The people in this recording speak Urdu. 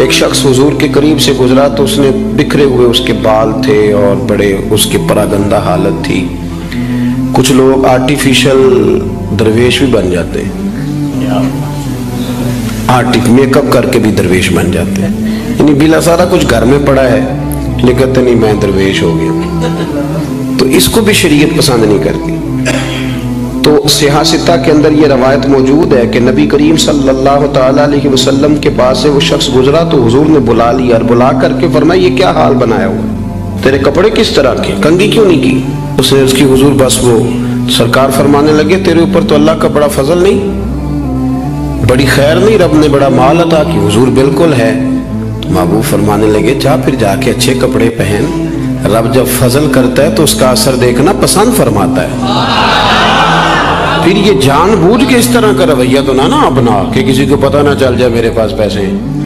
ایک شخص حضور کے قریب سے گزرا تو اس نے بکھرے ہوئے اس کے بال تھے اور بڑے اس کے پراگندہ حالت تھی. کچھ لوگ آرٹیفیشل درویش بھی بن جاتے ہیں، میک اپ کر کے بھی درویش بن جاتے ہیں، یعنی بلا سارا کچھ گھر میں پڑا ہے لیکن کہتے نہیں میں درویش ہو گیا. تو اس کو بھی شریعت پسند نہیں کرتی. تو صحیح ستہ کے اندر یہ روایت موجود ہے کہ نبی کریم صلی اللہ تعالیٰ علیہ وسلم کے پاس سے وہ شخص گزرا تو حضور نے بلا لیا اور بلا کر کے فرمایا یہ کیا حال بنایا ہوا، تیرے کپڑے کس طرح کے، کنگھی کیوں نہیں کی؟ اس نے اس کی حضور بس وہ سرکار فرمانے لگے تیرے اوپر تو اللہ کا بڑا فضل نہیں، بڑی خیر نہیں، رب نے بڑا مال عطا کی. حضور بالکل ہے. تو محبوب فرمانے لگے جا پھر جا کے اچھے کپڑے پہن، رب جب فضل کرتا ہے تو اس کا اثر دیکھنا پسند فرماتا ہے. پھر یہ جان بوجھ کے اس طرح کا رویہ تو نہ اپنا کہ کسی کو پتہ نہ چل جائے میرے پاس پیسے ہیں.